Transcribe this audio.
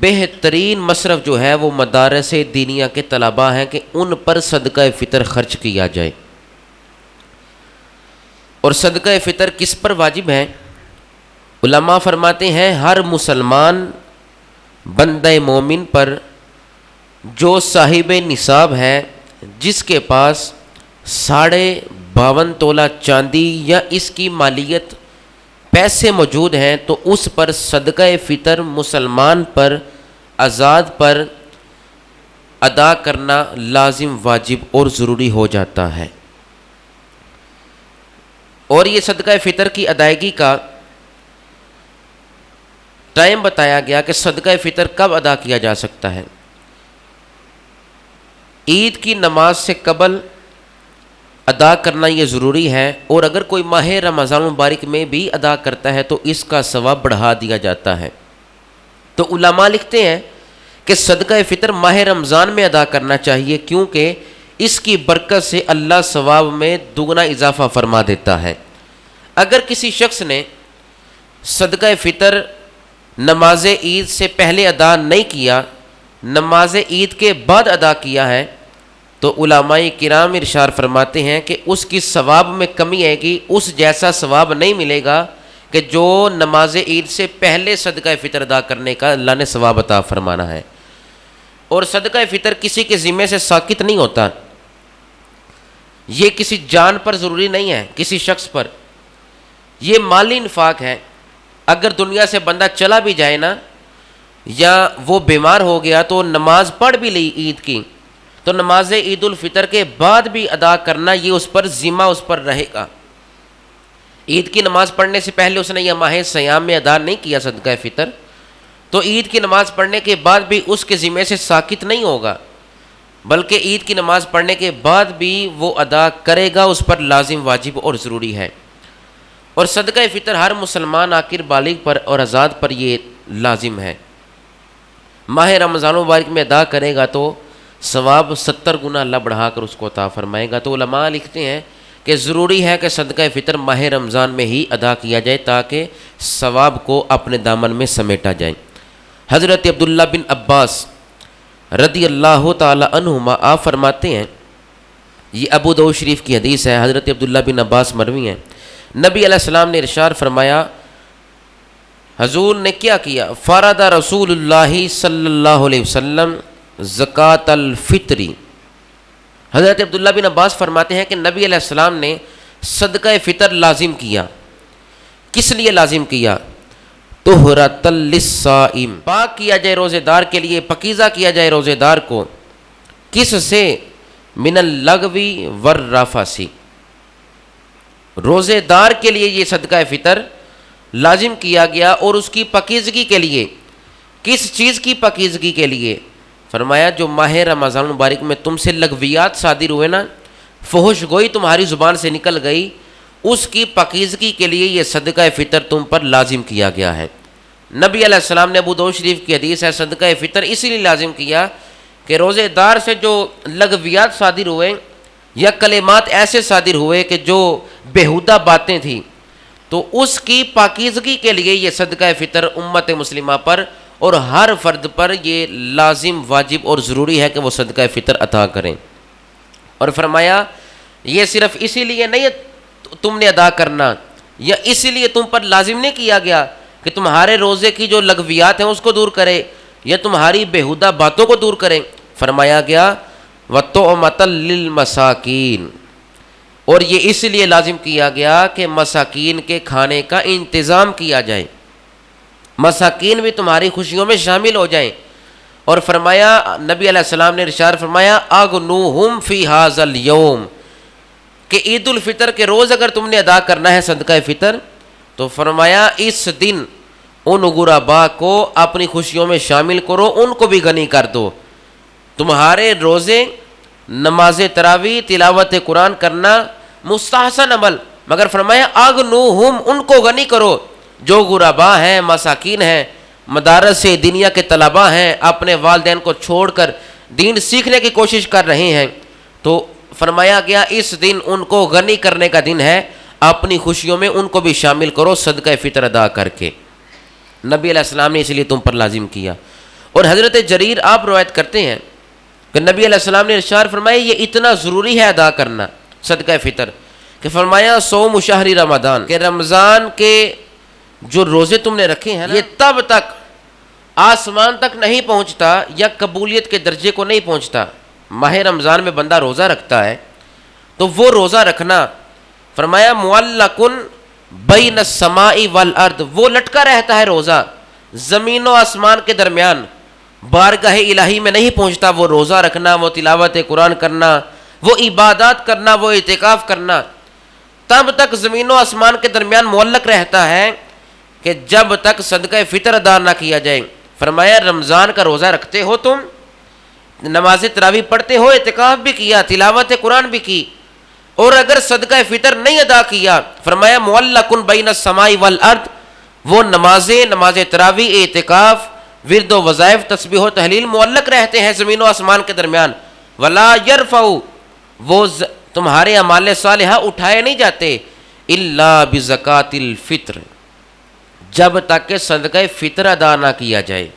بہترین مصرف جو ہے وہ مدارس دینیہ کے طلباء ہیں کہ ان پر صدقہ فطر خرچ کیا جائے۔ اور صدقہ فطر کس پر واجب ہے؟ علماء فرماتے ہیں ہر مسلمان بندہ مومن پر جو صاحب نصاب ہے، جس کے پاس 52.5 تولہ چاندی یا اس کی مالیت پیسے موجود ہیں، تو اس پر صدقہ فطر مسلمان پر، آزاد پر ادا کرنا لازم، واجب اور ضروری ہو جاتا ہے۔ اور یہ صدقہ فطر کی ادائیگی کا ٹائم بتایا گیا کہ صدقہ فطر کب ادا کیا جا سکتا ہے۔ عید کی نماز سے قبل ادا کرنا یہ ضروری ہے، اور اگر کوئی ماہ رمضان مبارک میں بھی ادا کرتا ہے تو اس کا ثواب بڑھا دیا جاتا ہے۔ تو علماء لکھتے ہیں کہ صدقہ فطر ماہ رمضان میں ادا کرنا چاہیے، کیونکہ اس کی برکت سے اللہ ثواب میں دگنا اضافہ فرما دیتا ہے۔ اگر کسی شخص نے صدقہ فطر نماز عید سے پہلے ادا نہیں کیا، نماز عید کے بعد ادا کیا ہے، تو علماء کرام ارشاد فرماتے ہیں کہ اس کی ثواب میں کمی آئے گی، اس جیسا ثواب نہیں ملے گا کہ جو نماز عید سے پہلے صدقہ فطر ادا کرنے کا اللہ نے ثواب عطا فرمانا ہے۔ اور صدقہ فطر کسی کے ذمے سے ساقط نہیں ہوتا، یہ کسی جان پر ضروری نہیں ہے، کسی شخص پر، یہ مالی انفاق ہے۔ اگر دنیا سے بندہ چلا بھی جائے نا، یا وہ بیمار ہو گیا تو نماز پڑھ بھی لی عید کی، تو نماز عید الفطر کے بعد بھی ادا کرنا یہ اس پر ذمہ اس پر رہے گا۔ عید کی نماز پڑھنے سے پہلے اس نے یہ ماہ صیام میں ادا نہیں کیا صدقہ فطر، تو عید کی نماز پڑھنے کے بعد بھی اس کے ذمے سے ساقط نہیں ہوگا، بلکہ عید کی نماز پڑھنے کے بعد بھی وہ ادا کرے گا، اس پر لازم، واجب اور ضروری ہے۔ اور صدقہ فطر ہر مسلمان عاقل بالغ پر اور آزاد پر یہ لازم ہے۔ ماہ رمضان مبارک میں ادا کرے گا تو ثواب 70 گنا اللہ بڑھا کر اس کو عطا فرمائے گا۔ تو علماء لکھتے ہیں کہ ضروری ہے کہ صدقہ فطر ماہ رمضان میں ہی ادا کیا جائے تاکہ ثواب کو اپنے دامن میں سمیٹا جائے۔ حضرت عبداللہ بن عباس رضی اللہ تعالی عنہما آپ فرماتے ہیں، یہ ابو داؤد شریف کی حدیث ہے، حضرت عبداللہ بن عباس مروی ہیں، نبی علیہ السلام نے ارشاد فرمایا، حضور نے کیا کیا؟ فرض رسول اللہ صلی اللہ علیہ وسلم زکوٰۃ الفطری۔ حضرت عبداللہ بن عباس فرماتے ہیں کہ نبی علیہ السلام نے صدقہ فطر لازم کیا۔ کس لیے لازم کیا؟ طہرۃ للصائم، پاک کیا جائے روزے دار کے لیے، پاکیزہ کیا جائے روزے دار کو، کس سے؟ من اللغو والرفث، روزے دار کے لیے یہ صدقہ فطر لازم کیا گیا، اور اس کی پاکیزگی کے لیے، کس چیز کی پاکیزگی کے لیے؟ فرمایا جو ماہ رمضان مبارک میں تم سے لغویات صادر ہوئے نا، فحش گوئی تمہاری زبان سے نکل گئی، اس کی پاکیزگی کے لیے یہ صدقہ فطر تم پر لازم کیا گیا ہے۔ نبی علیہ السلام نے ابو داؤد شریف کی حدیث ہے، صدقہ فطر اسی لیے لازم کیا کہ روزے دار سے جو لغویات صادر ہوئے یا کلمات ایسے صادر ہوئے کہ جو بیہودہ باتیں تھیں، تو اس کی پاکیزگی کے لیے یہ صدقہ فطر امت مسلمہ پر اور ہر فرد پر یہ لازم، واجب اور ضروری ہے کہ وہ صدقہ فطر عطا کریں۔ اور فرمایا یہ صرف اسی لیے نہیں تم نے ادا کرنا، یا اسی لیے تم پر لازم نہیں کیا گیا کہ تمہارے روزے کی جو لغویات ہیں اس کو دور کرے یا تمہاری بیہودہ باتوں کو دور کریں۔ فرمایا گیا وَطُعْمَةً لِّلْمَسَاكِينِ، اور یہ اس لیے لازم کیا گیا کہ مساکین کے کھانے کا انتظام کیا جائے، مساکین بھی تمہاری خوشیوں میں شامل ہو جائیں۔ اور فرمایا نبی علیہ السلام نے ارشاد فرمایا اغنوہم فی ھذا الیوم، کہ عید الفطر کے روز اگر تم نے ادا کرنا ہے صدقہ فطر تو فرمایا اس دن ان غرباء کو اپنی خوشیوں میں شامل کرو، ان کو بھی غنی کر دو۔ تمہارے روزے، نماز تراویح، تلاوت قرآن کرنا مستحسن عمل، مگر فرمایا اغنوہم، ان کو غنی کرو جو غرباء ہیں، مساکین ہیں، مدارس دنیا کے طلباء ہیں، اپنے والدین کو چھوڑ کر دین سیکھنے کی کوشش کر رہے ہیں۔ تو فرمایا گیا اس دن ان کو غنی کرنے کا دن ہے، اپنی خوشیوں میں ان کو بھی شامل کرو صدقہ فطر ادا کر کے۔ نبی علیہ السلام نے اس لیے تم پر لازم کیا۔ اور حضرت جریر آپ روایت کرتے ہیں کہ نبی علیہ السلام نے ارشاد فرمایا یہ اتنا ضروری ہے ادا کرنا صدقہ فطر کہ فرمایا صوم شہر رمضان، کہ رمضان کے جو روزے تم نے رکھے ہیں یہ تب تک آسمان تک نہیں پہنچتا یا قبولیت کے درجے کو نہیں پہنچتا۔ ماہ رمضان میں بندہ روزہ رکھتا ہے تو وہ روزہ رکھنا فرمایا معلقن بین السماء والارض، وہ لٹکا رہتا ہے روزہ زمین و آسمان کے درمیان، بارگاہ الہی میں نہیں پہنچتا۔ وہ روزہ رکھنا، وہ تلاوت قرآن کرنا، وہ عبادات کرنا، وہ اعتکاف کرنا تب تک زمین و آسمان کے درمیان معلق رہتا ہے کہ جب تک صدقہ فطر ادا نہ کیا جائے۔ فرمایا رمضان کا روزہ رکھتے ہو، تم نماز تراویح پڑھتے ہو، اعتکاف بھی کیا، تلاوت قرآن بھی کی، اور اگر صدقہ فطر نہیں ادا کیا فرمایا معلق بین السماء والارض، وہ نماز تراویح، اعتکاف، ورد و وظائف، تسبیح و تحلیل معلق رہتے ہیں زمین و آسمان کے درمیان۔ ولا یرفع، وہ تمہارے اعمال صالحہ اٹھائے نہیں جاتے الا بزکات الفطر، جب تک کہ صدقہ فطر ادا نہ کیا جائے۔